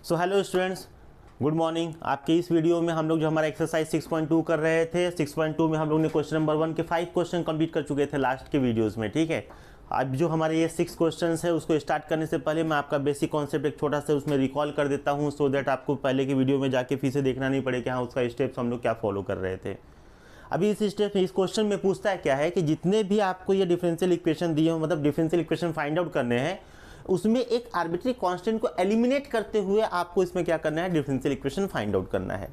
So hello students, good morning. आपके इस video में हम लोग जो हमारा एक्सरसाइज 6.2 कर रहे थे, 6.2 में हम लोग ने क्वेश्चन नंबर 1 के 5 क्वेश्चन कंप्लीट कर चुके थे लास्ट के वीडियोस में। ठीक है, अब जो हमारे ये 6 क्वेश्चंस है उसको स्टार्ट करने से पहले मैं आपका बेसिक कॉन्सेप्ट एक छोटा सा उसमें रिकॉल कर देता हूँ, सो दैट आपको पहले के वीडियो में जाके फिर से देखना नहीं पड़े कि हाँ उसका स्टेप्स हम लोग क्या फॉलो कर रहे थे। अभी इस स्टेप में इस क्वेश्चन में पूछता है क्या है कि जितने भी आपको ये डिफरेंशियल इक्वेशन दिए हो, मतलब डिफरेंशियल इक्वेशन फाइंड आउट करने हैं, उसमें एक आर्बिट्री कांस्टेंट को एलिमिनेट करते हुए आपको इसमें क्या करना है, डिफरेंशियल इक्वेशन फाइंड आउट करना है।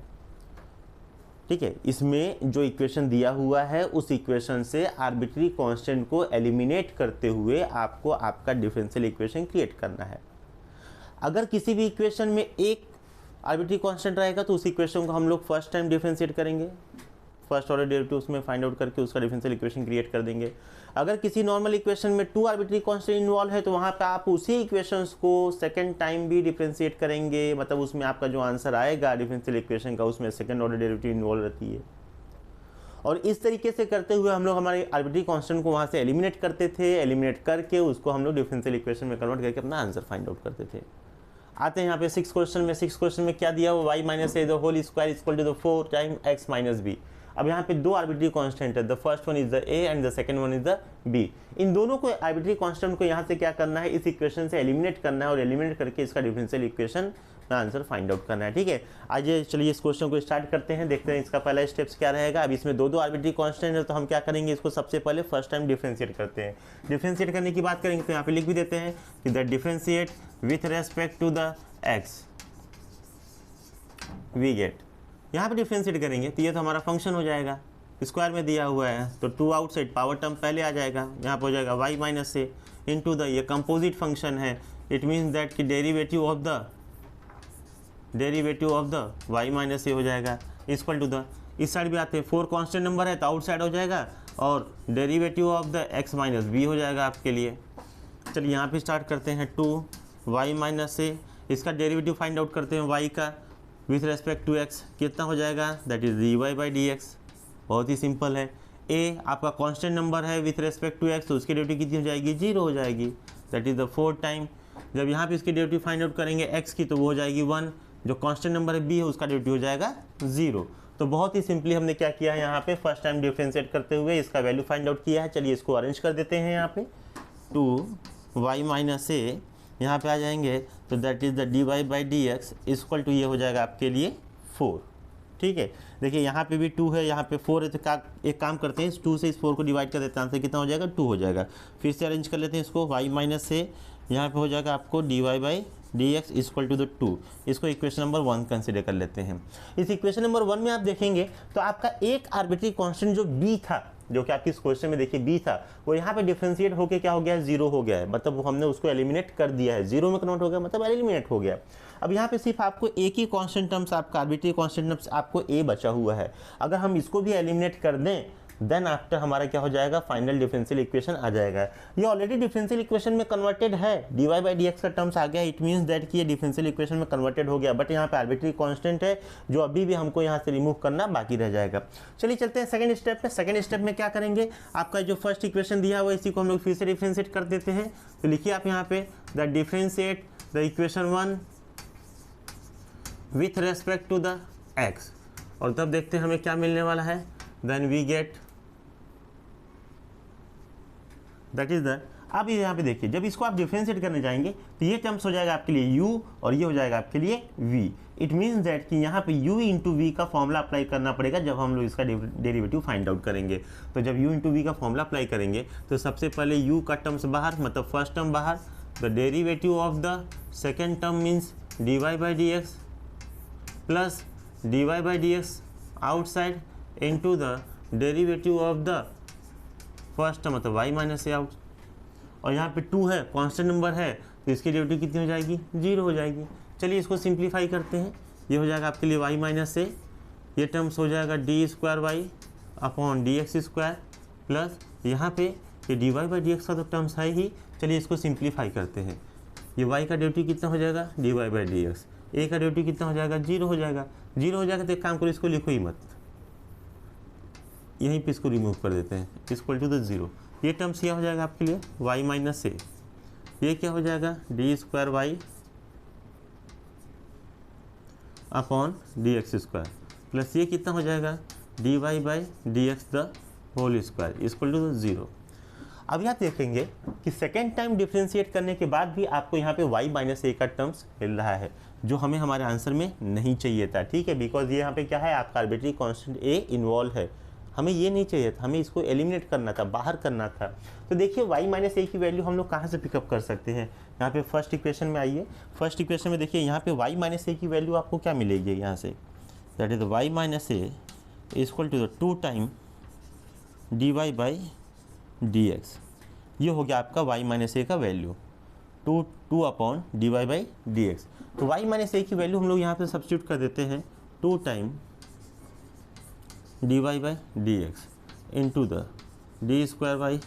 ठीक है, इसमें जो इक्वेशन दिया हुआ है उस इक्वेशन से आर्बिट्री कांस्टेंट को एलिमिनेट करते हुए आपको आपका डिफरेंशियल इक्वेशन क्रिएट करना है। अगर किसी भी इक्वेशन में एक आर्बिट्री कांस्टेंट रहेगा तो उस इक्वेशन को हम लोग फर्स्ट टाइम डिफरेंशिएट करेंगे, फर्स्ट ऑर्डर डेरिवेटिव उसमें फाइंड आउट करके उसका डिफरेंशियल इक्वेशन क्रिएट कर देंगे। अगर किसी नॉर्मल इक्वेशन में 2 आर्बिट्री कांस्टेंट इन्वॉल्व है तो वहाँ पे आप उसी इक्वेशंस को सेकंड टाइम भी डिफरेंशिएट करेंगे, मतलब उसमें आपका जो आंसर आएगा डिफरेंशियल इक्वेशन का उसमें सेकंड ऑर्डर डेरिवेटिव इन्वॉल्व रहती है। और इस तरीके से करते हुए हम लोग हमारे आर्बिट्री कांस्टेंट को वहाँ से एलिमिनेट करते थे, एलिमिनेट करके उसको हम लोग डिफरेंशियल इक्वेशन में कन्वर्ट करके अपना आंसर फाइंड आउट करते थे। आते हैं यहाँ पे 6 क्वेश्चन में। 6 क्वेश्चन में क्या दिया हुआ, y minus A the whole square equal to the 4 time x minus B. अब यहाँ पे 2 आर्बिट्री कांस्टेंट है, the first one is the a and the second one is the b। इन दोनों को आर्बिट्री कांस्टेंट को यहाँ से क्या करना है, इस इक्वेशन से एलिमिनेट करना है और एलिमिनेट करके इसका डिफरेंशियल इक्वेशन का आंसर फाइंड आउट करना है। ठीक है, आज चलिए इस क्वेश्चन को स्टार्ट करते हैं, देखते हैं इसका पहला स्टेप्स क्या रहेगा। अब इसमें 2 आर्बिट्री कांस्टेंट है तो हम क्या करेंगे, इसको सबसे पहले फर्स्ट टाइम डिफरेंशिएट करते हैं। डिफरेंशिएट करने की बात करेंगे तो यहाँ पे लिख भी देते हैं कि the differentiate with respect to the x we get. यहाँ पे डिफरेंशिएट करेंगे तो ये तो हमारा फंक्शन हो जाएगा, स्क्वायर में दिया हुआ है तो 2 आउटसाइड पावर टर्म पहले आ जाएगा, यहाँ पे हो जाएगा y minus a into the, ये कंपोजिट फंक्शन है, इट मीन्स दैट कि derivative of the y minus a हो जाएगा इक्वल टू द, इस साइड भी आते हैं 4 कांस्टेंट नंबर है तो आउटसाइड हो जाएगा और derivative of the x minus B हो जाएगा आपके लिए। चलिए यहाँ पे स्टार्ट करते हैं 2 y माइनस ए, इसका डेरिवेटिव फाइंड आउट करते हैं y का विथ रेस्पेक्ट टू x, कितना हो जाएगा, that is dy by D x. बहुत ही सिंपल है। a आपका कांस्टेंट नंबर है विथ रेस्पेक्ट टू x तो उसकी डेरिवेटिव कितनी हो जाएगी, 0 हो जाएगी, दैट इज द 4 टाइम। जब यहाँ पे इसकी डेरिवेटिव फाइंड आउट करेंगे x की तो वो हो जाएगी 1, जो कांस्टेंट नंबर है b है उसका डेरिवेटिव हो जाएगा 0। तो बहुत ही सिंपली हमने क्या किया है, यहाँ पे फर्स्ट टाइम डिफरेंशिएट करते हुए इसका वैल्यू फाइंड आउट किया है। चलिए इसको अरेंज कर देते हैं। यहाँ पे 2 y माइनस ए यहाँ पे आ जाएंगे तो that is the D Y by D x equal to ये हो जाएगा आपके लिए 4। ठीक है, देखिए यहाँ पे भी 2 है, यहाँ पे 4 है, तो एक काम करते हैं, इस 2 से इस 4 को डिवाइड कर देते हैं, आंसर कितना हो जाएगा, 2 हो जाएगा। फिर से अरेंज कर लेते हैं इसको, y माइनस से यहाँ पे हो जाएगा आपको D Y by D x equal to the 2। इसको इक्वेशन नंबर 1 कंसिडर कर लेते हैं। इस इक्वेशन नंबर 1 में आप देखेंगे तो आपका एक आर्बिट्री कांस्टेंट जो b था, जो कि आपकी इस क्वेश्चन में देखिए b था, वो यहाँ पे डिफरेंशिएट होके क्या हो गया है, 0 हो गया है, मतलब वो हमने उसको एलिमिनेट कर दिया है, 0 में कन्वर्ट हो गया, मतलब एलिमिनेट हो गया। अब यहाँ पे सिर्फ आपको एक ही कांस्टेंट टर्म्स, आपका आर्बिट्री कांस्टेंट टर्म्स आपको a बचा हुआ है। अगर हम इसको भी एलिमिनेट कर दें देन आफ्टर हमारा क्या हो जाएगा, फाइनल डिफरेंशियल इक्वेशन आ जाएगा। ये ऑलरेडी डिफरेंशियल इक्वेशन में कन्वर्टेड है, dy बाई डी एक्स का टर्म्स आ गया, इट मीन्स दैट कि ये डिफरेंशियल इक्वेशन में कन्वर्टेड हो गया, बट यहाँ पे आर्बिट्री कांस्टेंट है जो अभी भी हमको यहाँ से रिमूव करना बाकी रह जाएगा। चलिए चलते हैं सेकंड स्टेप पे। सेकंड स्टेप में क्या करेंगे, आपका जो फर्स्ट इक्वेशन दिया हुआ इसी को हम लोग फिर से डिफरेंशिएट कर देते हैं। तो लिखिए आप यहाँ पे the differentiate the equation 1 with respect to the x, और तब देखते हैं हमें क्या मिलने वाला है, then we get that is the. अब यहाँ पे देखिए जब इसको आप डिफरेंशिएट करने जाएंगे तो ये टर्म्स हो जाएगा आपके लिए u और ये हो जाएगा आपके लिए v। इट मीन्स दैट कि यहाँ पे u इंटू वी का फॉर्मूला अप्लाई करना पड़ेगा जब हम लोग इसका डेरिवेटिव फाइंड आउट करेंगे। तो जब u इंटू वी का फॉर्मूला अप्लाई करेंगे तो सबसे पहले u का टर्म्स बाहर, मतलब फर्स्ट टर्म बाहर, the derivative of the second term means D Y by D x plus D Y by D X outside into the derivative of the first term, मतलब y minus A out. और यहाँ पे 2 है, constant number है, तो इसकी derivative कितनी हो जाएगी, 0 हो जाएगी। चलिए इसको सिंप्लीफाई करते हैं, ये हो जाएगा आपके लिए y माइनस ए, ये टर्म्स हो जाएगा D square Y upon D x square plus यहाँ पे ये D Y by D x का तो टर्म्स है ही। चलिए इसको सिंप्लीफाई करते हैं, ये y का डेरिवेटिव कितना हो जाएगा, D Y by D X, a का डेरिवेटिव कितना हो जाएगा, 0 हो जाएगा। 0 हो जाएगा तो एक काम करो, इसको लिखो ही मत, यहीं पे इसको रिमूव कर देते हैं, इक्वल टू द 0। ये टर्म्स क्या हो जाएगा आपके लिए, y माइनस ए, ये क्या हो जाएगा, D square Y upon D x square plus ये कितना हो जाएगा dy by D x the whole square equal to 0। अब यहाँ देखेंगे कि सेकेंड टाइम डिफ्रेंशिएट करने के बाद भी आपको यहाँ पे y माइनस ए का टर्म्स मिल रहा है, जो हमें हमारे आंसर में नहीं चाहिए था, ठीक है, बिकॉज ये यहाँ पे क्या है आपका आर्बिट्री कांस्टेंट a इन्वॉल्व है, हमें ये नहीं चाहिए था, हमें इसको एलिमिनेट करना था, बाहर करना था। तो देखिए y माइनस ए की वैल्यू हम लोग कहाँ से पिकअप कर सकते हैं, यहाँ पे फर्स्ट इक्वेशन में आइए। फर्स्ट इक्वेशन में देखिए यहाँ पे y माइनस ए की वैल्यू आपको क्या मिलेगी यहाँ से, that is y minus A equal to the 2 time dy by D x. ये हो गया आपका y माइनस ए का value, 2 upon D Y by D X. तो y माइनस ए की वैल्यू हम लोग यहाँ पे सब्स्टिट्यूट कर देते हैं 2 time d Y by D x into the d square Y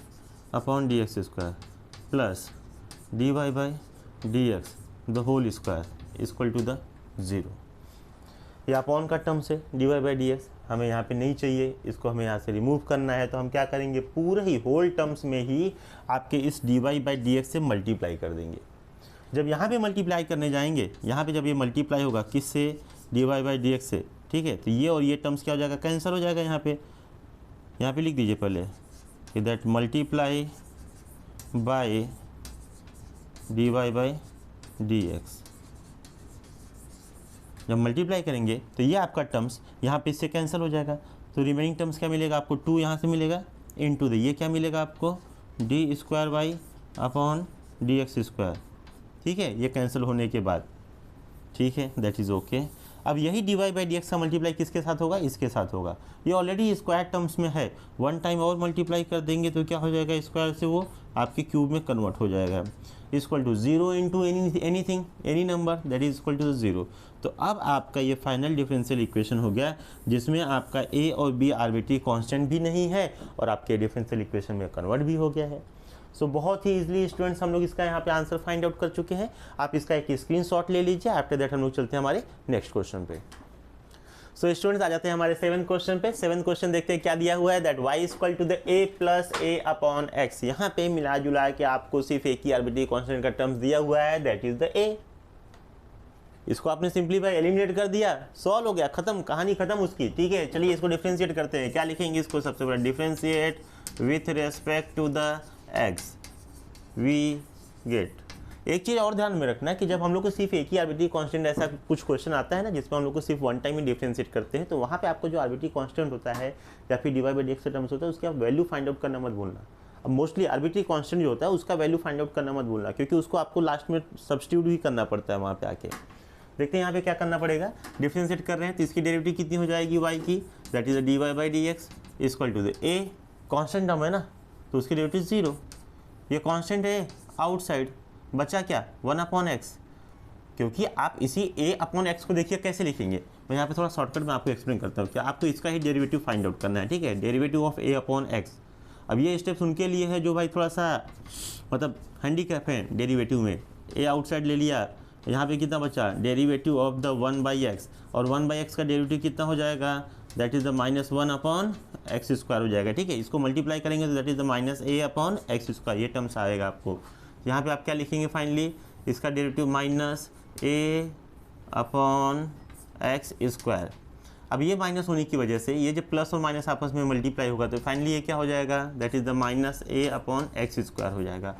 upon D x square plus D Y by D x the whole square equal to the 0। ये upon का टर्म से d Y by D x हमें यहाँ पे नहीं चाहिए, इसको हमें यहाँ से रिमूव करना है। तो हम क्या करेंगे, पूरे ही होल टर्म्स में ही आपके इस d Y by D x से मल्टीप्लाई कर देंगे। जब यहाँ पे मल्टीप्लाई करने जाएंगे, यहाँ पे जब ये मल्टीप्लाई होगा किससे, d Y by D x से, ठीक है, तो ये और ये टर्म्स क्या हो जाएगा, कैंसिल हो जाएगा। यहाँ पे लिख दीजिए पहले कि that multiply by d Y by D x. जब मल्टीप्लाई करेंगे तो ये आपका टर्म्स यहाँ पे इससे कैंसिल हो जाएगा, तो रिमेनिंग टर्म्स क्या मिलेगा आपको, 2 यहाँ से मिलेगा इनटू द ये क्या मिलेगा आपको, d square Y upon D x square, ठीक है, ये कैंसिल होने के बाद, ठीक है, दैट इज़ ओके। अब यही d Y by D x का मल्टीप्लाई किसके साथ होगा, इसके साथ होगा। ये ऑलरेडी स्क्वायर टर्म्स में है, 1 टाइम और मल्टीप्लाई कर देंगे तो क्या हो जाएगा, स्क्वायर से वो आपके क्यूब में कन्वर्ट हो जाएगा, equal to 0 into anything any number that is equal to 0। तो अब आपका ये फाइनल डिफरेंशियल इक्वेशन हो गया, जिसमें आपका ए और बी आर्बिट्री कांस्टेंट भी नहीं है और आपके डिफरेंशियल इक्वेशन में कन्वर्ट भी हो गया है। सो बहुत ही इजीली स्टूडेंट्स हम लोग इसका यहाँ पे आंसर फाइंड आउट कर चुके हैं। आप इसका एक स्क्रीनशॉट ले लीजिए। आफ्टर दैट हम लोग चलते हैं हमारे नेक्स्ट क्वेश्चन पे। सो स्टूडेंट्स आ जाते हैं हमारे 7th क्वेश्चन पे। 7th क्वेश्चन देखते हैं क्या दिया हुआ है, that y equal to the a plus a upon x. यहाँ पे मिला जुला के आपको सिर्फ एक ही आर्बिट्री कांस्टेंट का टर्म्स दिया हुआ है, दैट इज द a। इसको आपने सिंपलीफाई एलिमिनेट कर दिया, सॉल्व हो गया, खत्म, कहानी खत्म उसकी, ठीक है। चलिए इसको डिफरेंशिएट करते हैं। क्या लिखेंगे इसको, सबसे पहले differentiate with respect to the x we get. एक चीज़ और ध्यान में रखना कि जब हम लोग को सिर्फ एक ही आर्बिट्री कांस्टेंट ऐसा कुछ क्वेश्चन आता है ना, जिसमें हम लोग को सिर्फ 1 टाइम ही डिफरेंशिएट करते हैं, तो वहाँ पे आपको जो आर्बिट्री कांस्टेंट होता है या फिर d Y by D x का टर्म्स होता है, उसकी आप वैल्यू फाइंड आउट करना मत भूलना। अब मोस्टली आर्बिट्री कांस्टेंट जो होता है उसका वैल्यू फाइंड आउट करना मत भूलना, क्योंकि उसको आपको लास्ट में सब्स्टिट्यूट भी करना पड़ता है वहाँ पे आके। देखते हैं यहाँ पे क्या करना पड़ेगा, डिफरेंशिएट कर रहे हैं तो इसकी डेरिवेटिव कितनी हो जाएगी y की, that is d Y by D x equal to the a। Constant term है ना, तो उसकी डेरिवेटिव 0, ये कॉन्स्टेंट है आउटसाइड, बचा क्या 1 अपॉन एक्स। क्योंकि आप इसी a अपॉन एक्स को देखिए कैसे लिखेंगे, मैं यहाँ पे थोड़ा शॉर्टकट में आपको एक्सप्लेन करता हूँ। क्या आपको इसका ही डेरिवेटिव फाइंड आउट करना है, ठीक है, derivative of a upon x. अब ये स्टेप्स उनके लिए है जो भाई थोड़ा सा मतलब हैंडीकैप है डेरिवेटिव में। a आउटसाइड ले लिया, यहाँ पे कितना बचा, derivative of the 1 by x, और 1 बाई एक्स का डेरिवेटिव कितना हो जाएगा, that is the -1 upon x square हो जाएगा, ठीक है। इसको मल्टीप्लाई करेंगे तो that is the -a upon x square, ये टर्म्स आएगा आपको। यहाँ पे आप क्या लिखेंगे फाइनली, इसका derivative -a upon x square. अब ये माइनस होने की वजह से ये जब प्लस और माइनस आपस में मल्टीप्लाई होगा तो फाइनली ये क्या हो जाएगा, that is the -a upon x square हो जाएगा।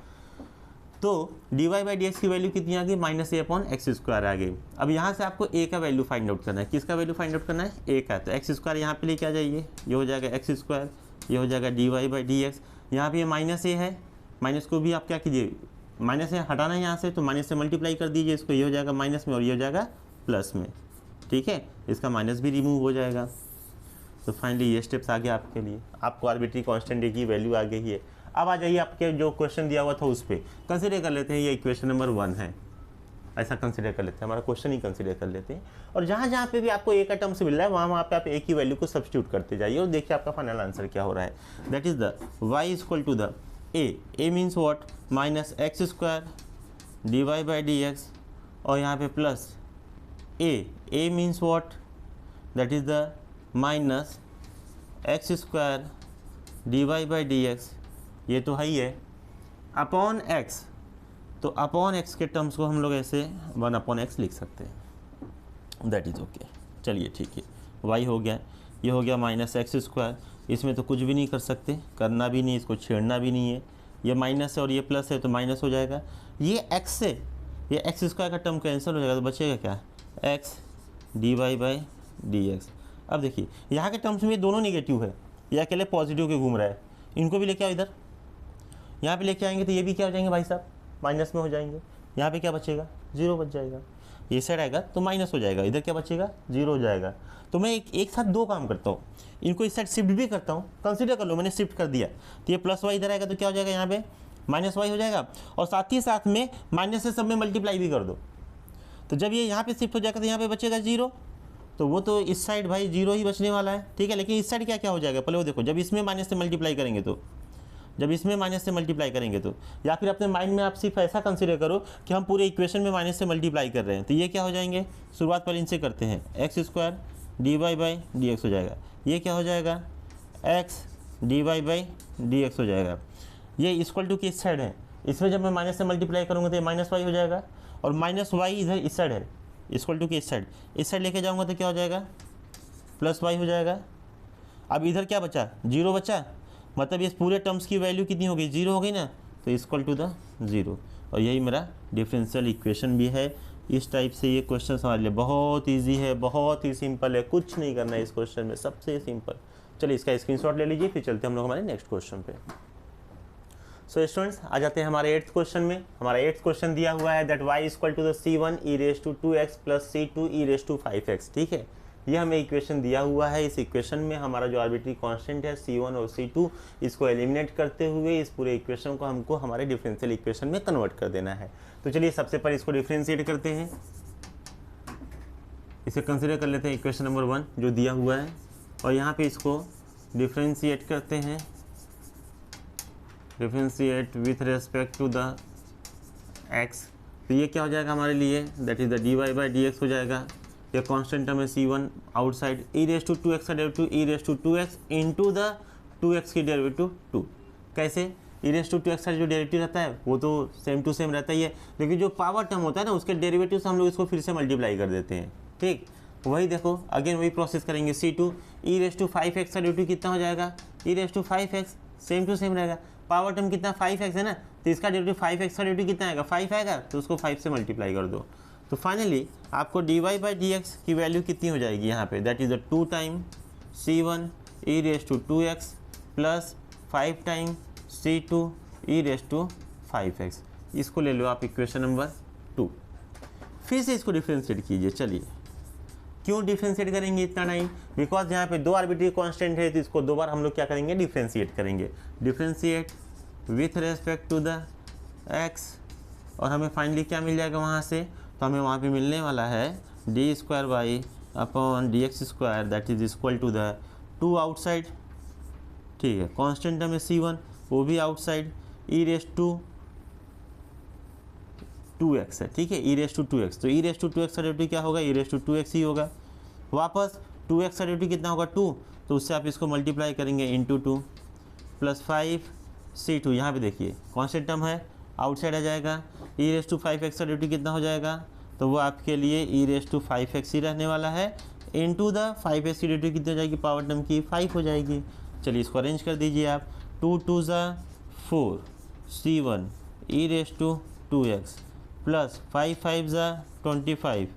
तो d Y by D x की वैल्यू कितनी आ गई, -a अपॉन एक्स स्क्वायर आ गई। अब यहाँ से आपको a का वैल्यू फाइंड आउट करना है, किसका वैल्यू फाइंड आउट करना है, a का। तो एक्स स्क्वायर यहाँ पे लेके आ जाइए, ये हो जाएगा एक्स स्क्वायर, ये हो जाएगा D Y by D x. यहाँ पे ये -a है, माइनस को भी आप क्या कीजिए, माइनस से हटाना है यहाँ से, तो माइनस से मल्टीप्लाई कर दीजिए इसको, ये हो जाएगा माइनस में और ये हो जाएगा प्लस में, ठीक है। इसका माइनस भी रिमूव हो जाएगा। तो फाइनली ये स्टेप्स आ गया आपके लिए, आपको आर्बिट्री कांस्टेंट की वैल्यू आ गई है। अब आ जाइए आपके जो क्वेश्चन दिया हुआ था उस पर कंसिडर कर लेते हैं, ये इक्वेशन नंबर 1 है, ऐसा कंसिडर कर लेते हैं, हमारा क्वेश्चन ही कंसिडर कर लेते हैं। और जहाँ जहाँ पे भी आपको a का टर्म से मिल रहा है वहाँ पे आप a की वैल्यू को सब्स्टिट्यूट करते जाइए और देखिए आपका फाइनल आंसर क्या हो रहा है। That is the y equal to the a means what, -x square d Y by D x, और यहाँ पे plus a means what, that is the -x square d Y by D x, ये तो है ही है, upon x। तो upon x के टर्म्स को हम लोग ऐसे 1 अपॉन एक्स लिख सकते हैं। That is okay. चलिए ठीक है, y हो गया, ये हो गया माइनस एक्स स्क्वायर। इसमें तो कुछ भी नहीं कर सकते, करना भी नहीं, इसको छेड़ना भी नहीं है। ये माइनस है और ये प्लस है तो माइनस हो जाएगा। ये x से ये एक्स स्क्वायर का टर्म कैंसिल हो जाएगा तो बचेगा क्या, x dy by D x. अब देखिए यहाँ के टर्म्स में ये दोनों निगेटिव है, ये अकेले पॉजिटिव के घूम रहा है, इनको भी लेके आओ इधर। यहाँ पे लेके आएंगे तो ये भी क्या हो जाएंगे भाई साहब, माइनस में हो जाएंगे। यहाँ पे क्या बचेगा, जीरो बच जाएगा। ये साइड आएगा तो माइनस हो जाएगा, इधर क्या बचेगा, जीरो हो जाएगा। तो मैं एक साथ दो काम करता हूँ, इनको इस साइड शिफ्ट भी करता हूँ। कंसीडर कर लो मैंने शिफ्ट कर दिया, तो ये प्लस वाई इधर आएगा तो क्या हो जाएगा, यहाँ पे माइनस वाई हो जाएगा। और साथ ही साथ में माइनस से सब में मल्टीप्लाई भी कर दो, तो जब ये यहाँ पे शिफ्ट हो जाएगा तो यहाँ पे बचेगा जीरो। तो वो तो इस साइड भाई जीरो ही बचने वाला है, ठीक है। लेकिन इस साइड क्या क्या हो जाएगा, पहले वो देखो, जब इसमें माइनस से मल्टीप्लाई करेंगे तो, जब इसमें माइनस से मल्टीप्लाई करेंगे तो, या फिर अपने माइंड में आप सिर्फ ऐसा कंसीडर करो कि हम पूरे इक्वेशन में माइनस से मल्टीप्लाई कर रहे हैं, तो ये क्या हो जाएंगे, शुरुआत पहले इनसे करते हैं, x square d Y by D x हो जाएगा। ये क्या हो जाएगा, x d Y by D x हो जाएगा। ये इक्वल टू की इस साइड है, इसमें जब मैं माइनस से मल्टीप्लाई करूँगा तो ये माइनस वाई हो जाएगा, और माइनस वाई इधर इस साइड है, इक्वल टू की इस साइड लेके जाऊँगा तो क्या हो जाएगा, प्लस वाई हो जाएगा। अब इधर क्या बचा, जीरो बचा, मतलब इस पूरे टर्म्स की वैल्यू कितनी हो गई, जीरो हो गई ना, तो इक्वल टू द जीरो। और यही मेरा डिफरेंशियल इक्वेशन भी है। इस टाइप से ये क्वेश्चन हमारे लिए बहुत इजी है, बहुत ही सिंपल है, कुछ नहीं करना है इस क्वेश्चन में, सबसे सिंपल। चलिए इसका स्क्रीनशॉट ले लीजिए, फिर चलते हैं हम लोग हमारे नेक्स्ट क्वेश्चन पे। सो स्टूडेंट्स आ जाते हैं हमारे 8th क्वेश्चन में। हमारा 8th क्वेश्चन दिया हुआ है that y equal to the c1 e raise to 2x plus c2 e raise to 5x, ठीक है। ये हमें इक्वेशन दिया हुआ है। इस इक्वेशन में हमारा जो आर्बिट्री कांस्टेंट है c1 और c2, इसको एलिमिनेट करते हुए इस पूरे इक्वेशन को हमको हमारे डिफरेंशियल इक्वेशन में कन्वर्ट कर देना है। तो चलिए सबसे पहले इसको डिफरेंशिएट करते हैं। इसे कंसिडर कर लेते हैं इक्वेशन नंबर 1 जो दिया हुआ है, और यहाँ पे इसको डिफरेंशिएट करते हैं, differentiate with respect to the x। तो ये क्या हो जाएगा हमारे लिए, that is the D Y by D x हो जाएगा। ये कॉन्स्टेंट टर्म है c1 outside, E raise to 2x का derivative e raise to 2x into the 2x की डेरिवेटिव 2। कैसे, ई रेस टू 2x का जो डेरिवेटिव रहता है वो तो सेम टू सेम रहता ही है, लेकिन जो पावर टर्म होता है ना उसके डेरिवेटिव से हम लोग इसको फिर से मल्टीप्लाई कर देते हैं, ठीक। वही देखो अगेन वही प्रोसेस करेंगे, c2 e raise to 5x का डेरिवेटिव कितना हो जाएगा, e raise to 5x, same to same रहेगा। पावर टर्म कितना 5x है ना, तो इसका डेरिवेटिव 5x का डेरिवेटिव कितना आएगा, 5 आएगा, तो उसको 5 से मल्टीप्लाई कर दो। तो फाइनली आपको D Y by D x की वैल्यू कितनी हो जाएगी यहाँ पे, that is the 2 time c1 e raise to 2x plus 5 time c2 e raise to 5x। इसको ले लो आप इक्वेशन नंबर 2। फिर से इसको डिफ्रेंशिएट कीजिए। चलिए क्यों डिफ्रेंशिएट करेंगे इतना टाइम, बिकॉज यहाँ पे दो आर्बिट्री कांस्टेंट है, तो इसको दो बार हम लोग क्या करेंगे, डिफ्रेंशिएट करेंगे। Differentiate with respect to the x, और हमें फाइनली क्या मिल जाएगा वहाँ से, तो हमें वहाँ पे मिलने वाला है d square by upon D x square that is equal to the 2 outside, ठीक है। कॉन्स्टेंट टर्म है c1 वो भी outside, E raise to 2x है, ठीक है, ई रेस टू 2x। तो ई रेस टू 2x का डेरिवेटिव क्या होगा, ई रेस टू 2x ही होगा। वापस 2x का डेरिवेटिव कितना होगा 2, तो उससे आप इसको मल्टीप्लाई करेंगे इंटू 2 प्लस 5 c2। यहाँ पे देखिए कॉन्स्टेंट टर्म है, आउटसाइड आ जाएगा। ई रेस टू 5x का डेरिवेटिव कितना हो जाएगा, तो वो आपके लिए ई रेस टू 5x ही रहने वाला है, इंटू द 5x की डेरिवेटिव कितनी हो जाएगी, पावर टर्म की 5 हो जाएगी। चलिए इसको अरेंज कर दीजिए आप, 2 2 4 c1 e raise to 2x plus 5 5 25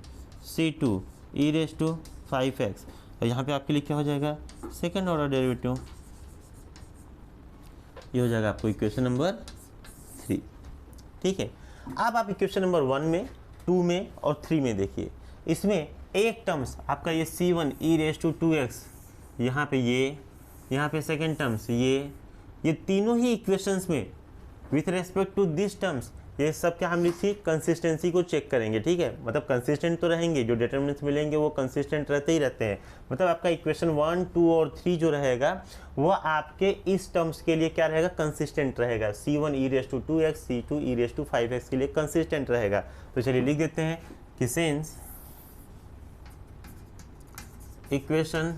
c2 e raise to 5x। और यहाँ पे आपके लिए क्या हो जाएगा, सेकंड ऑर्डर डेरिवेटिव, ये हो जाएगा आपको इक्वेशन नंबर 3, ठीक है। अब आप इक्वेशन नंबर 1 में, 2 में और 3 में देखिए, इसमें एक टर्म्स आपका ये c1 e raise to 2x, यहाँ पे ये, यहाँ पे सेकेंड टर्म्स ये तीनों ही इक्वेशंस में with respect to this terms, ये सब क्या हम इसकी कंसिस्टेंसी को चेक करेंगे, ठीक है। मतलब कंसिस्टेंट तो रहेंगे, जो डिटरमिनेंट्स मिलेंगे वो कंसिस्टेंट रहते ही रहते हैं। मतलब आपका इक्वेशन 1, 2 और 3 जो रहेगा वो आपके इस टर्म्स के लिए क्या रहेगा, कंसिस्टेंट रहेगा। c1 e raise to 2x, c2 e raise to 5x के लिए कंसिस्टेंट रहेगा। तो चलिए लिख देते हैं कि since equation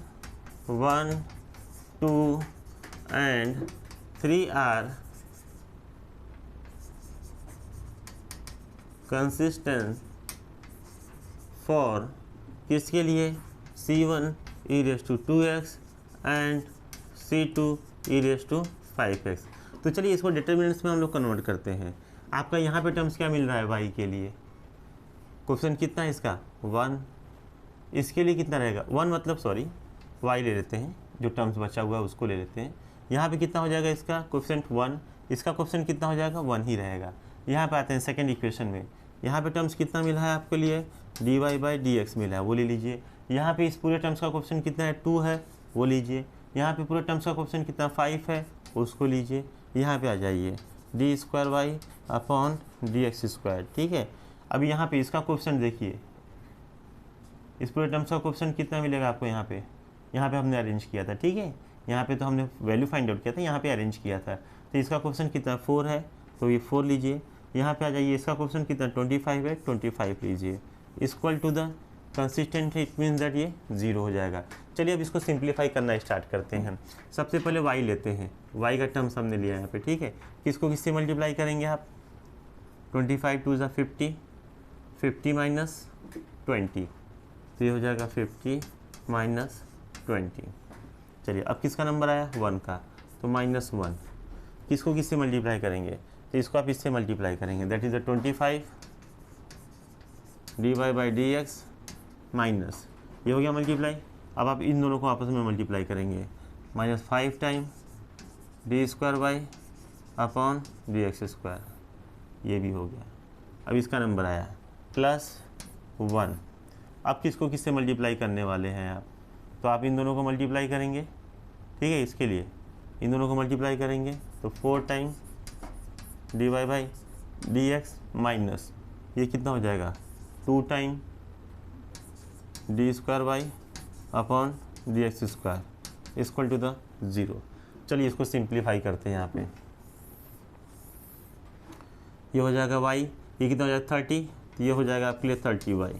1, 2 and 3 are consistent for किसके लिए, C1 e raise to 2x and C2 e raise to 5x। तो चलिए इसको डिटर्मिनेंट्स में हम लोग कन्वर्ट करते हैं। आपका यहाँ पे टर्म्स क्या मिल रहा है y के लिए, क्वेश्चन कितना है इसका 1, इसके लिए कितना रहेगा 1, मतलब सॉरी y ले लेते हैं, जो टर्म्स बचा हुआ है उसको ले लेते हैं। यहाँ पे कितना हो जाएगा इसका कोएफिशिएंट 1, इसका कोएफिशिएंट कितना हो जाएगा 1 ही रहेगा। यहाँ पे आते हैं सेकंड इक्वेशन में, यहाँ पे टर्म्स कितना मिला है आपके लिए dy/dx मिला है, वो ले लीजिए। यहाँ पे इस पूरे टर्म्स का कोएफिशिएंट कितना है 2 है, वो लीजिए। यहाँ पे पूरे टर्म्स का कोएफिशिएंट कितना 5 है, उसको लीजिए। यहाँ पे आ जाइए d²y/dx², ठीक है। अब यहाँ पे इसका कोएफिशिएंट देखिए, इस पूरे टर्म्स का कोएफिशिएंट कितना मिलेगा आपको, यहाँ पे हमने अरेंज किया था, ठीक है। यहाँ पे तो हमने वैल्यू फाइंड आउट किया था, यहाँ पे अरेंज किया था। तो इसका कोएफिशिएंट कितना 4 है, तो ये 4 लीजिए। यहाँ पे आ जाइए, इसका कोएफिशिएंट कितना 25 है, 25 लीजिए। इक्वल टू द कंसिस्टेंट है, इट मीन्स दैट ये 0 हो जाएगा। चलिए अब इसको सिंप्लीफाई करना स्टार्ट करते हैं। सबसे पहले y लेते हैं, y का टर्म्स हमने लिया यहाँ पे, ठीक है। किसको किससे मल्टीप्लाई करेंगे आप, 25 2 ज़ा 50, 50 माइनस 20, तो ये हो जाएगा 50 माइनस 20। चलिए अब किसका नंबर आया 1 का, तो -1। किसको किससे मल्टीप्लाई करेंगे, तो इसको आप इससे मल्टीप्लाई करेंगे, that is the 25 dy/dx minus, ये हो गया मल्टीप्लाई। अब आप इन दोनों को आपस में मल्टीप्लाई करेंगे, -5 टाइम d²y/dx², ये भी हो गया। अब इसका नंबर आया +1। अब किसको किससे मल्टीप्लाई करने वाले हैं आप, तो आप इन दोनों को मल्टीप्लाई करेंगे, ठीक है। इसके लिए इन दोनों को मल्टीप्लाई करेंगे तो 4 टाइम dy/dx माइनस, ये कितना हो जाएगा 2 time d²y/dx² equal to the 0। चलिए इसको सिंप्लीफाई करते हैं। यहाँ पे ये हो जाएगा y, ये कितना हो जाएगा 30, तो ये हो जाएगा आपके लिए 30y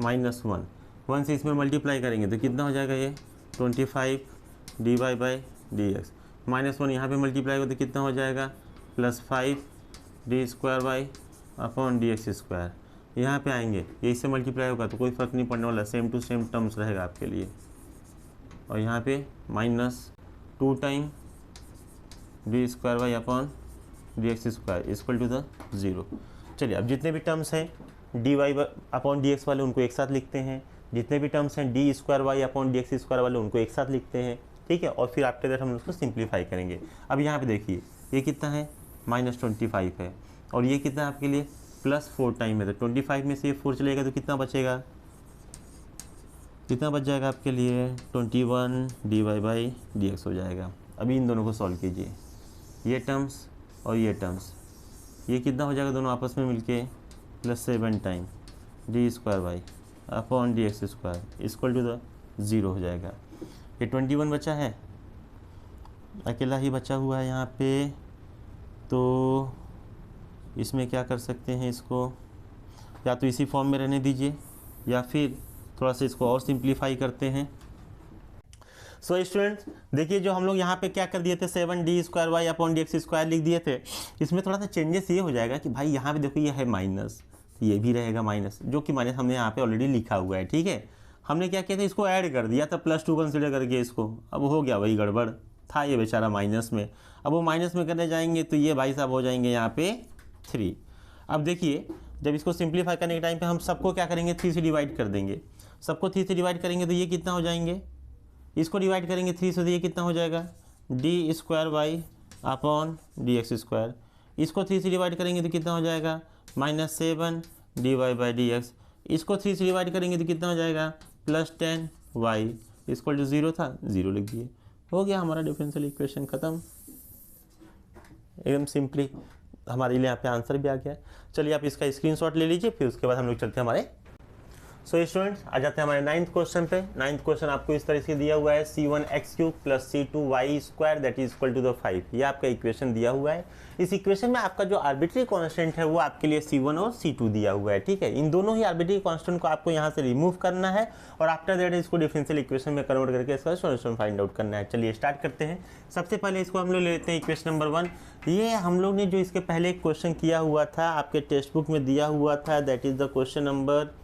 -1। 1 से इसमें मल्टीप्लाई करेंगे तो कितना हो जाएगा ये 25 dy/dx -1, यहाँ पे मल्टीप्लाई हो तो कितना हो जाएगा +5 d²y/dx²। यहाँ पे आएंगे, ये इससे मल्टीप्लाई होगा तो कोई फ़र्क नहीं पड़ने वाला, सेम टू सेम टर्म्स रहेगा आपके लिए। और यहाँ पे -2 time d²y/dx² equal to the 0। चलिए अब जितने भी टर्म्स हैं dy/dx वाले उनको एक साथ लिखते हैं, जितने भी टर्म्स हैं d²y/dx² वाले उनको एक साथ लिखते हैं, ठीक है। और फिर आफ्टर दैट हम उसको सिंप्लीफाई करेंगे। अब यहाँ पे देखिए ये कितना है -25 है, और ये कितना आपके लिए +4 टाइम है, तो 25 में से ये 4 चलेगा तो कितना बचेगा, कितना बच जाएगा आपके लिए 21 dy/dx हो जाएगा। अभी इन दोनों को सॉल्व कीजिए, ये टर्म्स और ये टर्म्स, ये कितना हो जाएगा दोनों आपस में मिलके +7 time d²y/dx² equal to the 0 हो जाएगा। ये 21 बचा है, अकेला ही बचा हुआ है यहाँ पे, तो इसमें क्या कर सकते हैं, इसको या तो इसी फॉर्म में रहने दीजिए या फिर थोड़ा सा इसको और सिंप्लीफाई करते हैं। सो स्टूडेंट्स देखिए, जो हम लोग यहाँ पे क्या कर दिए थे 7 d²y/dx² लिख दिए थे, इसमें थोड़ा सा चेंजेस ये हो जाएगा कि भाई यहाँ पे देखो ये है माइनस, ये भी रहेगा माइनस, जो कि माइनस हमने यहाँ पे ऑलरेडी लिखा हुआ है, ठीक है। हमने क्या किया था, इसको ऐड कर दिया था +2 कंसिडर करके इसको, अब हो गया वही गड़बड़ था, ये बेचारा माइनस में, अब वो माइनस में करने जाएंगे तो ये भाई साहब हो जाएंगे यहाँ पे 3। अब देखिए जब इसको सिंप्लीफाई करने के टाइम पे हम सबको क्या करेंगे 3 से डिवाइड कर देंगे, सबको 3 से डिवाइड करेंगे तो ये कितना हो जाएंगे, इसको डिवाइड करेंगे 3 से तो ये कितना हो जाएगा d²y/dx², इसको 3 से डिवाइड करेंगे तो कितना हो जाएगा -7 dy/dx, इसको 3 से डिवाइड करेंगे तो कितना हो जाएगा +10y इक्वल टू 0 था, 0 लिख दिए, हो गया हमारा डिफरेंशियल इक्वेशन ख़त्म, एकदम सिंपली हमारे लिए यहाँ पे आंसर भी आ गया। चलिए आप इसका स्क्रीनशॉट ले लीजिए, फिर उसके बाद हम लोग चलते हैं हमारे। सो स्टूडेंट्स आ जाते हैं हमारे 9th क्वेश्चन पे। 9th क्वेश्चन आपको इस तरह से दिया हुआ है c1x³ + c2y² that is equal to the 5, ये आपका इक्वेशन दिया हुआ है। इस इक्वेशन में आपका जो आर्बिट्री कांस्टेंट है वो आपके लिए c1 और c2 दिया हुआ है, ठीक है। इन दोनों ही आर्बिट्री कांस्टेंट को आपको यहाँ से रिमूव करना है और आफ्टर दैट इसको डिफरेंशियल इक्वेशन में कन्वर्ट करके इसका सॉल्यूशन फाइंड आउट करना है। चलिए स्टार्ट करते हैं। सबसे पहले इसको हम लोग ले लेते हैं इक्वेशन नंबर 1। ये हम लोग ने जो इसके पहले एक क्वेश्चन किया हुआ था, आपके टेक्स्ट बुक में दिया हुआ था, that is the question number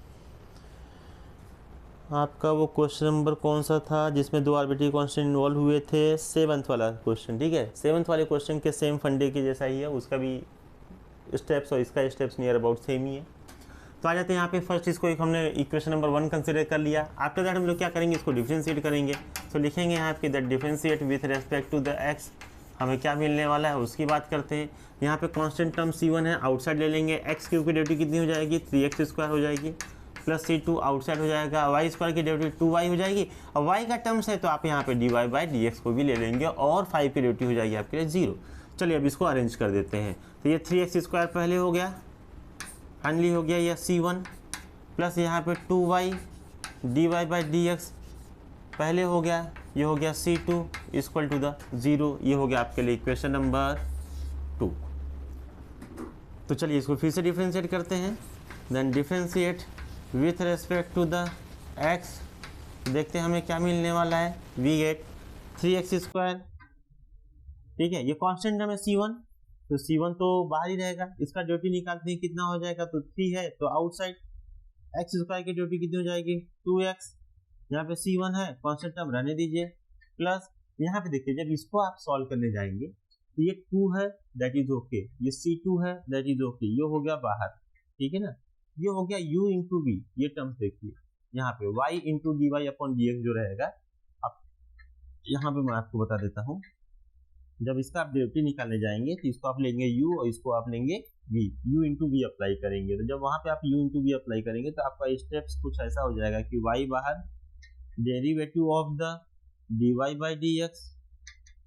आपका वो क्वेश्चन नंबर कौन सा था जिसमें दो आर्बिट्री कांस्टेंट इन्वॉल्व हुए थे? 7th वाला क्वेश्चन, ठीक है। 7th वाले क्वेश्चन के सेम फंडे के जैसा ही है, उसका भी स्टेप्स और इसका स्टेप्स नियर अबाउट सेम ही है। तो आ जाते हैं यहाँ पे, फर्स्ट इसको एक हमने इक्वेशन नंबर 1 कंसिडर कर लिया। आफ्टर दैट हम लोग क्या करेंगे, इसको डिफरेंशिएट करेंगे। तो लिखेंगे यहाँ पे that differentiate with respect to the x, हमें क्या मिलने वाला है उसकी बात करते हैं। यहाँ पे कांस्टेंट टर्म C1 है, आउटसाइड ले लेंगे। एक्स क्यूब की डेरिवेटिव कितनी हो जाएगी, 3x² हो जाएगी, प्लस C2 आउटसाइड हो जाएगा, वाई स्क्वायर की डेरिवेटिव 2y हो जाएगी। और y का टर्म्स है तो आप यहाँ पे dy/dx को भी ले लेंगे और 5 की डेरिवेटिव हो जाएगी आपके लिए 0। चलिए अब इसको अरेंज कर देते हैं। तो ये 3x² पहले हो गया, फाइनली हो गया यह C1, प्लस यहाँ पे 2y dy/dx पहले हो गया, ये हो गया C2 इक्वल टू द 0। ये हो गया आपके लिए इक्वेशन नंबर 2। तो चलिए इसको फिर से डिफरेंशिएट करते हैं। Then differentiate with respect to the x, देखते हैं हमें क्या मिलने वाला है। वी गेट 3x², ठीक है। ये कांस्टेंट टर्म है C1, तो C1 तो बाहर ही रहेगा, इसका डेरिवेटिव निकालते हैं कितना हो जाएगा, तो 3 है तो आउटसाइड x² की डेरिवेटिव कितनी हो जाएगी, 2x। यहाँ पे C1 है, कांस्टेंट टर्म रहने दीजिए, प्लस यहाँ पे देखिए जब इसको आप सॉल्व करने जाएंगे तो ये 2 है दैट इज ओके, ये C2 है दैट इज ओके, ये हो गया बाहर, ठीक है ना। ये हो गया u इंटू वी, ये टर्म्स देखिए यहाँ पे y इंटू dy/dx जो रहेगा। अब यहाँ पे मैं आपको बता देता हूँ, जब इसका आप डेरिवेटिव निकालने जाएंगे तो इसको आप लेंगे u और इसको आप लेंगे v, u into v apply करेंगे। तो जब वहाँ पे आप u इंटू वी अप्लाई करेंगे तो आपका स्टेप्स कुछ ऐसा हो जाएगा कि y बाहर, derivative of the dy/dx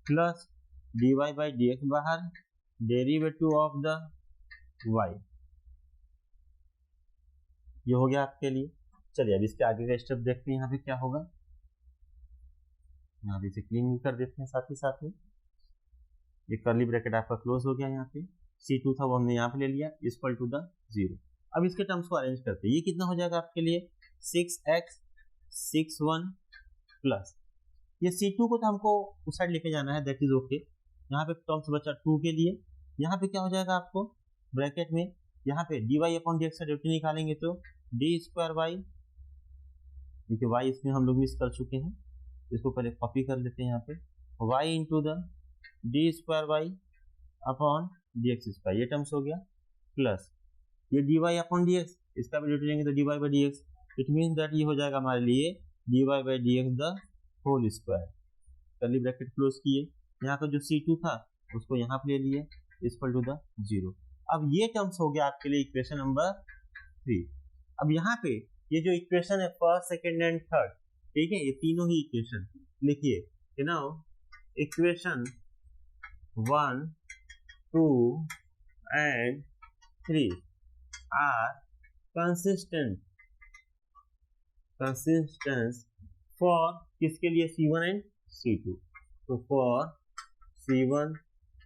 plus dy/dx बाहर, डेरिवेटिव ऑफ द y, ये हो गया आपके लिए। चलिए अब इसके आगे का स्टेप देखते हैं यहाँ पे क्या होगा। यहाँ पे इसे क्लीन कर देते हैं साथ ही साथ में। ये कर्ली ब्रैकेट आपका क्लोज हो गया, यहाँ पे C2 था वो हमने यहाँ पे ले लिया इक्वल टू द 0। अब इसके टर्म्स को अरेंज करते हैं। ये कितना हो जाएगा आपके लिए, 6x 6(1) प्लस ये C2 को तो हमको उस साइड लेके जाना है दैट इज ओके। यहाँ पे टर्म्स बचा 2 के लिए, यहाँ पे क्या हो जाएगा आपको ब्रैकेट में, यहाँ पे dy/dx का डेरिवेटिव निकालेंगे तो d²y, क्योंकि y इसमें हम लोग मिस कर चुके हैं, इसको पहले कॉपी कर लेते हैं यहाँ पे, y into the d²y upon dx², ये टर्म्स हो गया, प्लस ये dy/dx, इसका भी डेरिवेटिव लेंगे तो dy/dx, इट मीन्स दैट ये हो जाएगा हमारे लिए dy/dx the whole square. Curly bracket close किए, यहाँ का जो C2 था उसको यहाँ पे ले लिए इक्वल टू द 0। अब ये टर्म्स हो गया आपके लिए इक्वेशन नंबर 3। अब यहाँ पे ये जो इक्वेशन है फर्स्ट, सेकेंड एंड थर्ड, ठीक है, ये तीनों ही इक्वेशन लिखिए, you know equation 1, 2 and 3 are consistent for किसके लिए, C1 and C2। तो for C1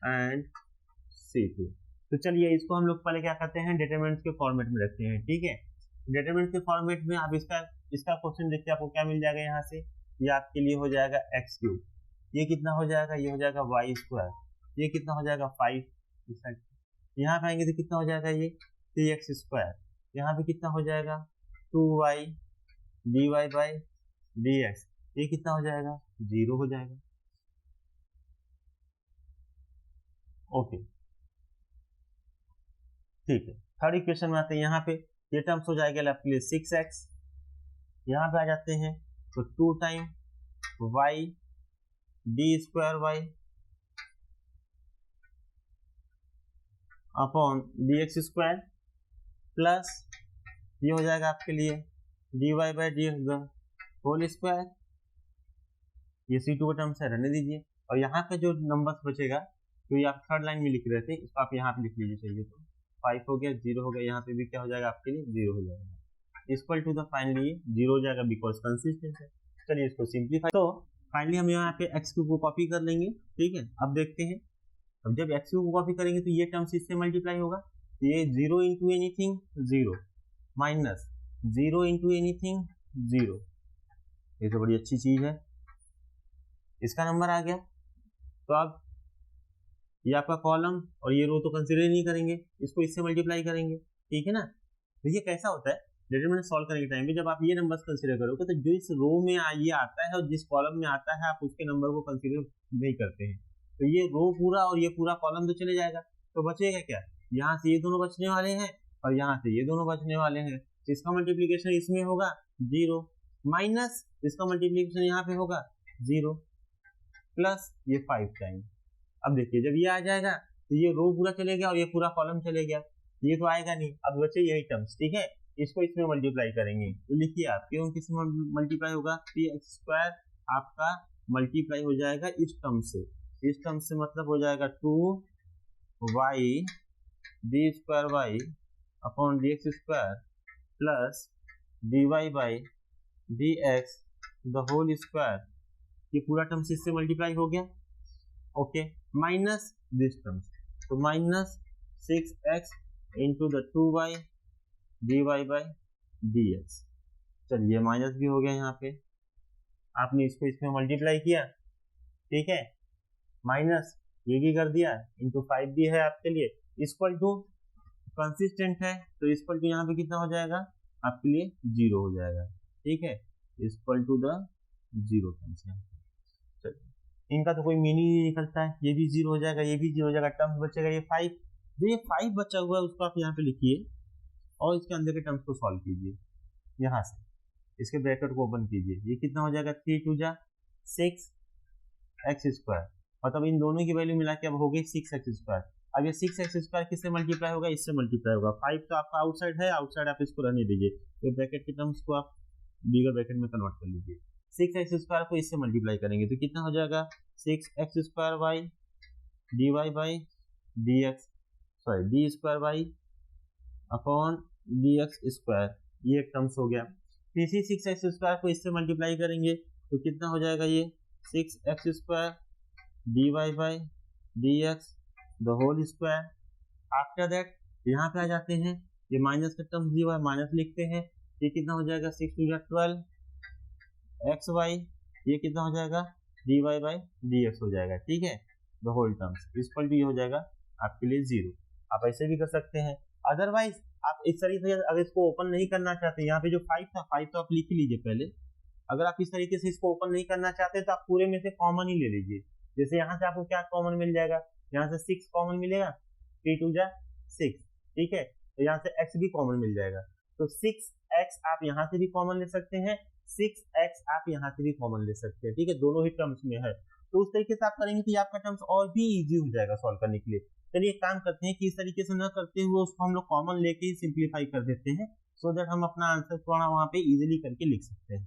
and C2। तो चलिए इसको हम लोग पहले क्या करते हैं, डिटरमिनेंट्स के फॉर्मेट में रखते हैं, ठीक है। डिटरमिनेंट्स के फॉर्मेट में आप इसका क्वेश्चन देखते हैं, आपको क्या मिल जाएगा यहाँ से, ये आपके लिए हो जाएगा x3, ये कितना हो जाएगा, ये हो जाएगा y², ये कितना हो जाएगा 5, इस साइड यहाँ पे आएंगे तो कितना हो जाएगा ये 3x², यहाँ पे कितना हो जाएगा 2y dy/dx, ये कितना हो जाएगा 0 हो जाएगा, ओके ठीक है। थर्ड इक्वेशन में आते हैं, यहाँ पे ये टर्म्स हो जाएगा आपके लिए 6x, यहाँ पे आ जाते हैं तो 2 time y d²y upon dx² plus ये हो जाएगा आपके लिए dy/dx द होल स्क्वायर। ये C2 का टर्म्स है, रहने दीजिए। और यहाँ पे जो नंबर्स बचेगा तो ये आप थर्ड लाइन में लिख रहे थे, इसको आप यहाँ पे लिख लीजिए, चाहिए तो 5 हो गया, 0 हो गया, यहाँ पे भी क्या हो जाएगा आपके लिए 0 हो जाएगा, इक्वल टू द फाइनली 0 हो जाएगा बिकॉज कंसिस्टेंट है। चलिए इसको सिंप्लीफाई, तो फाइनली हम यहाँ पे x³ को कॉपी कर लेंगे, ठीक है। अब देखते हैं, अब जब x³ को कॉपी करेंगे तो ये टर्म्स इससे मल्टीप्लाई होगा, तो ये 0 into anything 0 minus 0 into anything 0, ये तो बड़ी अच्छी चीज है, इसका नंबर आ गया। तो अब ये आपका कॉलम और ये रो तो कंसीडर नहीं करेंगे, इसको इससे मल्टीप्लाई करेंगे, ठीक है ना। तो ये कैसा होता है, डिटरमिनेंट सॉल्व करने के टाइम पे जब आप ये नंबर्स कंसीडर करोगे तो जो इस रो में ये आता है और जिस कॉलम में आता है आप उसके नंबर को कंसीडर नहीं करते हैं, तो ये रो पूरा और ये पूरा कॉलम तो चले जाएगा, तो बचेगा क्या, यहाँ से ये दोनों बचने वाले हैं और यहाँ से ये दोनों बचने वाले हैं, तो इसका मल्टीप्लीकेशन इसमें होगा 0 माइनस इसका मल्टीप्लीकेशन यहाँ पे होगा 0 प्लस ये 5 टाइम। अब देखिए जब ये आ जाएगा तो ये रो पूरा चले गया और ये पूरा कॉलम चले गया, ये तो आएगा नहीं, अब बचे यही टर्म्स, ठीक है, इसको इसमें मल्टीप्लाई करेंगे, तो लिखिए आप क्यों किसमें मल्टीप्लाई होगा, 3x² आपका मल्टीप्लाई हो जाएगा इस टर्म से, इस टर्म से मतलब हो जाएगा 2y d² upon dx² plus dy by dx the whole square, ये पूरा टर्म से इससे मल्टीप्लाई हो गया, ओके, माइनस दिस टर्म्स, तो minus 6x into the 2y dy by dx, चलिए माइनस भी हो गया, यहाँ पे आपने इसको इसमें मल्टीप्लाई किया, ठीक है, माइनस ये भी कर दिया इंटू 5 भी है आपके लिए, इक्वल टू कंसिस्टेंट है तो इक्वल टू यहाँ पे कितना हो जाएगा आपके लिए 0 हो जाएगा, ठीक है, इक्वल टू द 0 टर्म्स है, चलिए इनका तो कोई मीनिंग नहीं निकलता है, ये भी 0 हो जाएगा, ये भी 0 हो जाएगा, टर्म्स बचेगा ये 5, जो ये 5 बचा हुआ है उसको आप यहाँ पे लिखिए और इसके अंदर के टर्म्स को सॉल्व कीजिए, यहाँ से इसके ब्रैकेट को ओपन कीजिए, ये कितना हो जाएगा 3 2 जा 6x², मतलब इन दोनों की वैल्यू मिला के अब हो गई 6x², अब ये 6x² किससे मल्टीप्लाई होगा, इससे मल्टीप्लाई होगा, 5 तो आपका आउटसाइड है, आउटसाइड आप इसको रहने दीजिए, तो ब्रैकेट के टर्म्स को आप बिगर ब्रैकेट में कन्वर्ट कर लीजिए, 6x² को इससे मल्टीप्लाई करेंगे तो कितना हो जाएगा 6x² dy by dx d² upon dx², ये एक टर्म्स हो गया, इसी 6x² को इससे मल्टीप्लाई करेंगे तो कितना हो जाएगा ये 6x² dy by dx the whole square, after that यहाँ पे आ जाते हैं, ये माइनस का टर्म्स दिया हुआ है माइनस लिखते हैं, ये कितना हो जाएगा 6 2 जा 12 xy, ये कितना हो जाएगा dy बाई dx हो जाएगा, ठीक है, the whole terms equal to ये हो जाएगा आपके लिए 0, आप ऐसे भी कर सकते हैं, अदरवाइज आप इस तरीके से अगर इसको ओपन नहीं करना चाहते, यहाँ पे जो 5 था 5 तो आप लिख ही लीजिए पहले, अगर आप इस तरीके से इसको ओपन नहीं करना चाहते तो आप पूरे में से कॉमन ही ले लीजिए, जैसे यहाँ से आपको क्या कॉमन मिल जाएगा, यहाँ से 6 कॉमन मिलेगा, 3 2 जा 6, ठीक है, तो यहाँ से x भी कॉमन मिल जाएगा, तो 6x आप यहाँ से भी कॉमन ले सकते हैं, 6x आप यहाँ से भी कॉमन ले सकते हैं, ठीक है, दोनों ही टर्म्स में है, तो उस तरीके से आप करेंगे तो आपका टर्म्स और भी इजी हो जाएगा सॉल्व करने के लिए। चलिए एक काम करते हैं कि इस तरीके से न करते हुए उसको हम लोग कॉमन लेके ही सिंप्लीफाई कर देते हैं, सो दैट हम अपना आंसर थोड़ा वहां पे इजीली करके लिख सकते हैं।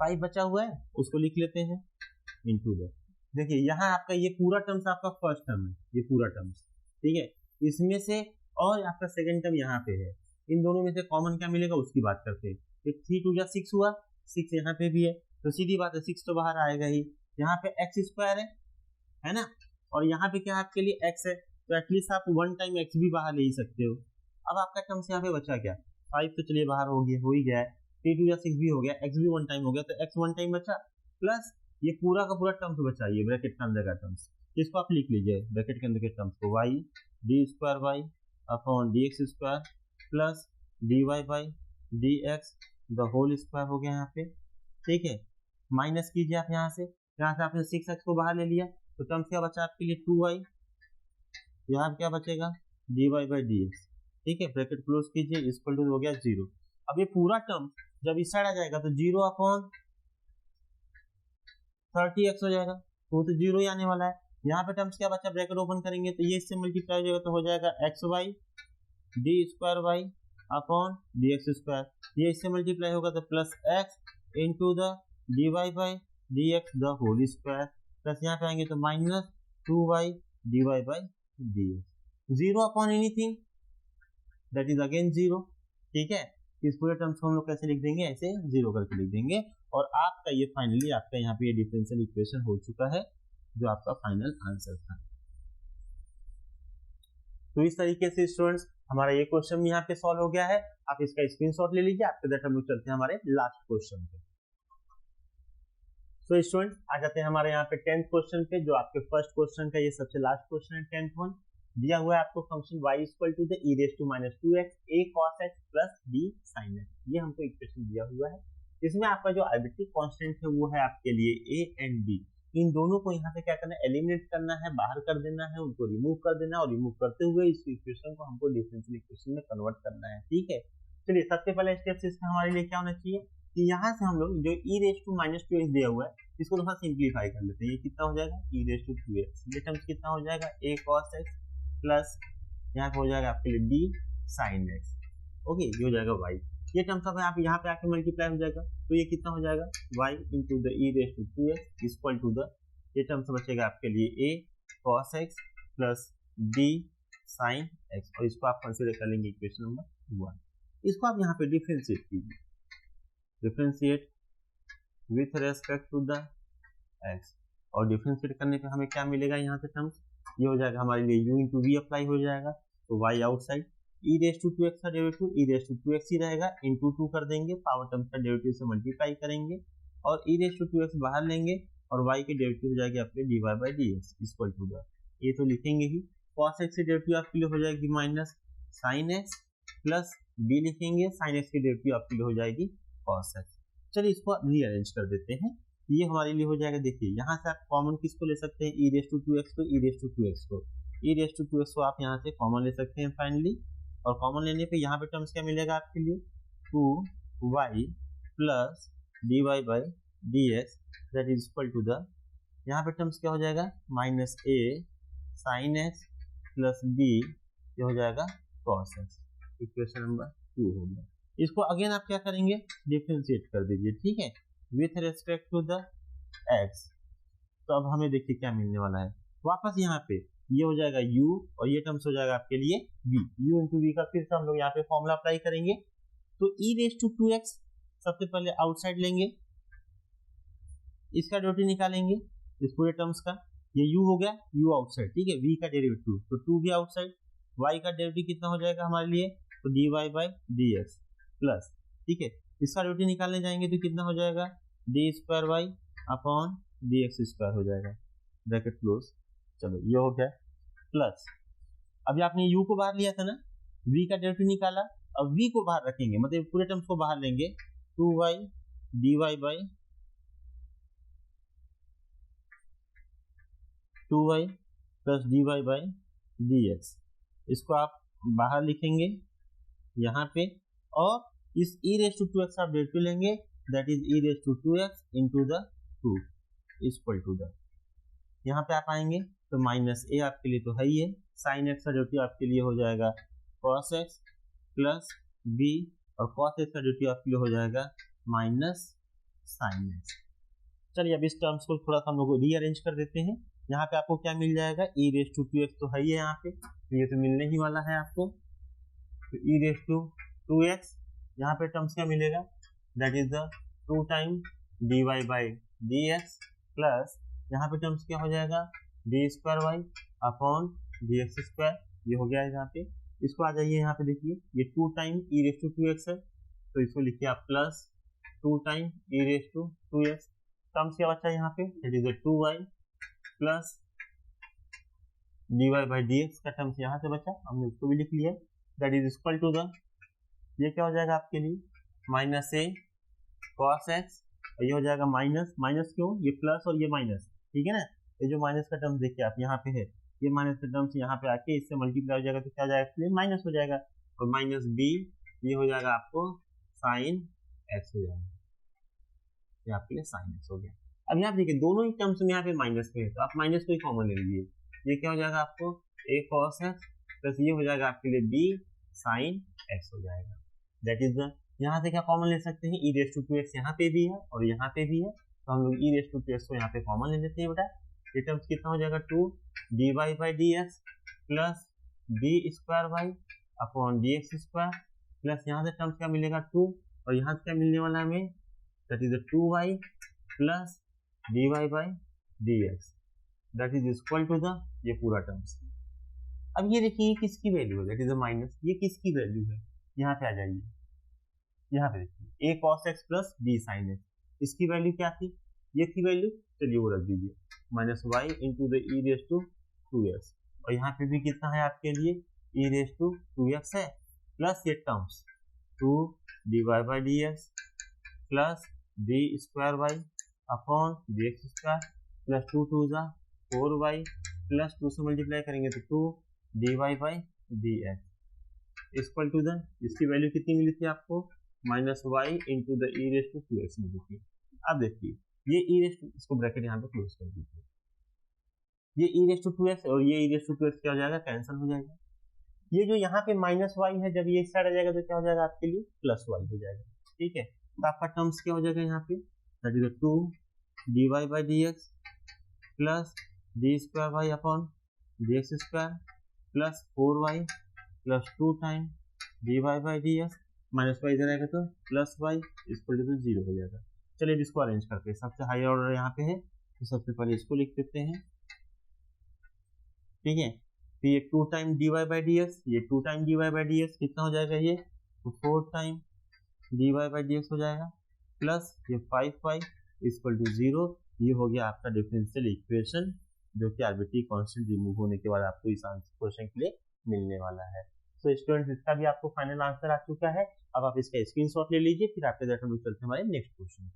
5 बचा हुआ है उसको लिख लेते हैं इनटू द, देखिए यहाँ आपका ये पूरा टर्म्स आपका फर्स्ट टर्म है, ये पूरा टर्म्स, ठीक है, इसमें से और आपका सेकंड टर्म यहाँ पे है, इन दोनों में से कॉमन क्या मिलेगा उसकी बात करते हैं, 3 2 जा 6 हुआ, 6 यहाँ पे भी है, तो सीधी बात है 6 तो बाहर आएगा ही, यहाँ पे x² है ना, और यहाँ पे क्या आपके लिए x है, तो एटलीस्ट आप 1 टाइम x भी बाहर ले ही सकते हो। अब आपका टर्म्स यहाँ पे बचा क्या, 5 तो चलिए बाहर हो गया, हो ही गया है, 3 2 जा 6 भी हो गया, x भी 1 टाइम हो गया, तो x 1 टाइम बचा, प्लस ये पूरा का पूरा टर्म्स बचा, ये ब्रैकेट के अंदर का टर्म्स, इसको आप लिख लीजिए ब्रैकेट के अंदर के टर्म्स को, y d² upon dx² plus dy by dx the whole square हो गया यहाँ पे, ठीक है, माइनस कीजिए आप यहाँ से आपने 6x को बाहर ले लिया, तो टर्म्स क्या बचा आपके लिए 2y, यहाँ क्या बचेगा dy बाई dx, ठीक है, ब्रैकेट क्लोज कीजिए, इक्वल टू हो गया 0। अब ये पूरा टर्म जब इस साइड आ जाएगा तो 0 अपॉन 30x हो जाएगा, तो 0 ही आने वाला है, यहाँ पे टर्म्स क्या बचा, ब्रैकेट ओपन करेंगे तो ये इससे मल्टीप्लाई हो जाएगा, तो हो जाएगा xy d² अपॉन dx², ये इससे मल्टीप्लाई होगा तो plus x into the dy by dx the whole square, plus यहाँ पे आएंगे तो minus 2y dy by dx, 0 upon anything that is again 0, ठीक है, इस पूरे टर्म्स को हम लोग कैसे लिख देंगे, ऐसे 0 करके लिख देंगे, और आपका ये फाइनली आपका यहाँ पे ये डिफरेंशियल इक्वेशन हो चुका है, जो आपका फाइनल आंसर था। तो इस तरीके से स्टूडेंट्स हमारा ये क्वेश्चन यहाँ पे सॉल्व हो गया है, आप इसका स्क्रीनशॉट ले लीजिए, आपके दैट हम लोग चलते हैं हमारे लास्ट क्वेश्चन पे। तो स्टूडेंट्स आ जाते हैं हमारे यहाँ पे 10th क्वेश्चन पे, जो आपके फर्स्ट क्वेश्चन का ये सबसे लास्ट क्वेश्चन है 10th वन। दिया हुआ है आपको function y equal to the e raise to minus 2x a cos x plus b sin x, ये हमको इक्वेशन दिया हुआ है। इसमें आपका जो आर्बिट्री कांस्टेंट है वो है आपके लिए a एंड b, इन दोनों को यहाँ पे क्या करना है, एलिमिनेट करना है, बाहर कर देना है, उनको रिमूव कर देना है, और रिमूव करते हुए इस इक्वेशन को हमको डिफरेंशियल इक्वेशन में कन्वर्ट करना है। ठीक है, चलिए सबसे पहले स्टेप इसका हमारे लिए क्या होना चाहिए कि यहाँ से हम लोग जो e raise to minus 2x दिया हुआ है इसको थोड़ा सिंप्लीफाई कर लेते हैं। ये कितना हो जाएगा, e रेज टू 2x, ये टर्म्स कितना हो जाएगा, a cos x प्लस यहाँ पे हो जाएगा आपके लिए b sin x। ओके, ये हो जाएगा y, ये टर्म्स अब आप यहाँ पे आके मल्टीप्लाई हो जाएगा, तो ये कितना हो जाएगा y into the e raise to 2x equal to the, ये टर्म्स बचेगा आपके लिए a cos x plus b sin x, और इसको आप कंसीडर कर लेंगे इक्वेशन नंबर 1। इसको आप यहाँ पे डिफरेंशिएट कीजिए, differentiate with respect to the x, और डिफरेंशिएट करने पे हमें क्या मिलेगा यहाँ से टर्म्स, ये हो जाएगा हमारे लिए u इंटू वी अप्लाई हो जाएगा, तो y outside, e raise to 2x का derivative e raise to 2x ही रहेगा, इंटू 2 कर देंगे, पावर टर्म्स का डेरिवेटिव से मल्टीप्लाई करेंगे, और e रेज टू 2x बाहर लेंगे, और y के डेरिवेटिव हो जाएगी आपके dy by dx equal to the, ये तो लिखेंगे ही, cos x की डेरिवेटिव आपके लिए हो जाएगी minus sin x plus b लिखेंगे, sin x की डेरिवेटिव आपके लिए हो जाएगी cos x। चलिए इसको रीअरेंज कर देते हैं, ये हमारे लिए हो जाएगा, देखिए यहाँ से आप कॉमन किसको ले सकते हैं, e रेज टू 2x को, e रेज टू 2x को, e रेज टू 2x को आप यहाँ से कॉमन ले सकते हैं फाइनली, और कॉमन लेने पे यहाँ पे टर्म्स क्या मिलेगा आपके लिए, 2y plus dy by dx that is equal to the, यहाँ पे टर्म्स क्या हो जाएगा, minus a sin x plus b, ये हो जाएगा cos x, इक्वेशन नंबर 2 हो गया। इसको अगेन आप क्या करेंगे, डिफरेंशिएट कर दीजिए, ठीक है, with respect to the x, तो अब हमें देखिए क्या मिलने वाला है, वापस यहाँ पे ये हो जाएगा u, और ये टर्म्स हो जाएगा आपके लिए v, u इंटू v का फिर से हम लोग यहाँ पे फॉर्मूला अप्लाई करेंगे, तो e रेज टू 2x सबसे पहले आउटसाइड लेंगे, इसका डेरिवेटिव निकालेंगे इस पूरे टर्म्स का, ये u हो गया, u आउटसाइड, ठीक है, v का डेरिवेटिव तो 2 भी आउटसाइड, y का डेरिवेटिव कितना हो जाएगा हमारे लिए, तो dy बाई dx प्लस, ठीक है, इसका डेरिवेटिव निकालने जाएंगे तो कितना हो जाएगा, D square Y upon D x square हो जाएगा, ब्रैकेट क्लोज, चलो ये हो गया, प्लस अभी आपने u को बाहर लिया था ना, v का डेरिवेटिव निकाला, अब v को बाहर रखेंगे, मतलब पूरे टर्म्स को बाहर लेंगे, 2y dy by 2y plus dy by dx, इसको आप बाहर लिखेंगे यहाँ पे, और इस e रेज टू 2x आप डेरिवेटिव लेंगे, that is e raise to 2x into the 2 equal to the, यहाँ पे आप आएंगे तो माइनस a आपके लिए तो है ही है, sin x का डेरिवेटिव आपके लिए हो जाएगा cos x प्लस b, और cos x का डेरिवेटिव आपके लिए हो जाएगा माइनस sin x। चलिए अब इस टर्म्स को थोड़ा सा हम लोग रीअरेंज कर देते हैं, यहाँ पे आपको क्या मिल जाएगा, e रेज टू 2x तो है ही है यहाँ पे, तो ये तो मिलने ही वाला है आपको, तो e रेज टू 2x, यहाँ पे टर्म्स क्या मिलेगा, that is the 2 time dy by dx plus यहाँ पे टर्म्स क्या हो जाएगा, D square Y upon D x square, ये हो गया है यहाँ पे, इसको आ जाइए यहाँ पे देखिए, ये 2 time e raise to 2x है, तो इसको लिखिए आप plus 2 time e raise to 2x, terms क्या बचा यहाँ पे, that is 2y plus dy by dx का टर्म्स यहाँ से बचा, हमने उसको भी लिख लिया, that is equal to the, ये क्या हो जाएगा आपके लिए, माइनस a cos x, और ये हो जाएगा माइनस, माइनस क्यों, ये प्लस और ये माइनस, ठीक है ना, ये जो माइनस का टर्म देखिए आप यहाँ पे है, ये माइनस का टर्म यहाँ पे आके इससे मल्टीप्लाई हो जाएगा, तो क्या हो जाएगा, माइनस हो जाएगा, और माइनस b, ये हो जाएगा आपको साइन x हो जाएगा, ये आपके लिए साइन x हो गया। अब यहाँ देखिए दोनों ही टर्म्स में यहाँ पे माइनस में है, तो आप माइनस को ही कॉमन ले लीजिए, ये क्या हो जाएगा आपको a cos x प्लस ये हो जाएगा आपके लिए b sin x हो जाएगा, दैट इज द, यहाँ से क्या कॉमन ले सकते हैं, e रेज टू 2x यहाँ पे भी है और यहाँ पे भी है, तो हम लोग e रेज टू 2x को यहाँ पे कॉमन ले लेते हैं बेटा, ये टर्म्स कितना हो जाएगा 2 dy by dx plus b square Y upon dx square, plus यहाँ से टर्म्स क्या मिलेगा 2, और यहाँ से क्या मिलने वाला है हमें, that is 2y plus dy by dx that is equal to the, ये पूरा टर्म्स। अब ये देखिए किसकी वैल्यू है, दैट इज माइनस, ये किसकी वैल्यू है, यहाँ पे आ जाइए, यहाँ पे देखिए a cos x plus b sin x, इसकी वैल्यू क्या थी, ये थी वैल्यू, चलिए वो रख दीजिए, minus y into the e raise to 2x, और यहाँ पे भी कितना है आपके लिए e रेस टू 2x है, प्लस ये terms 2 dy by D x plus d square Y upon D x square plus 2 two ज़ा 4y प्लस 2 से मल्टीप्लाई करेंगे तो 2 dy by D x equal to the, इसकी वैल्यू कितनी मिली थी आपको minus y into the e raise to 2x मिली थी। अब देखिए ये ई रेस टू, इसको ब्रैकेट यहाँ पे क्लोज कर दीजिए, ये ई रेस टू 2x और ये ई रेस टू 2x क्या हो जाएगा, कैंसिल हो जाएगा। ये जो यहाँ पे माइनस वाई है जब ये इस साइड आ जाएगा तो क्या हो जाएगा आपके लिए प्लस वाई हो जाएगा, ठीक है। तो आपका टर्म्स क्या हो जाएगा यहाँ पे, that is 2 dy by D x plus d square Y upon D x square plus 4y plus 2 time dy by D x minus y इधर आएगा तो प्लस वाई इक्वल टू 0 हो जाएगा। चलिए इसको अरेंज करते हैं, सबसे हाई ऑर्डर यहाँ पे है तो सबसे पहले इसको लिख देते हैं, ठीक है। तो ये 2 time dy by D x, ये 2 time dy by D x कितना हो जाएगा, ये तो 4 time dy by D x हो जाएगा प्लस ये 5y इक्वल टू 0। ये हो गया आपका डिफरेंशियल इक्वेशन जो कि आर्बिट्री कांस्टेंट रिमूव होने के बाद आपको इस क्वेश्चन के लिए मिलने वाला है। तो स्टूडेंट्स इसका भी आपको फाइनल आंसर आ चुका है। अब आप इसका स्क्रीनशॉट ले लीजिए, फिर आपके चलते हमारे नेक्स्ट क्वेश्चन।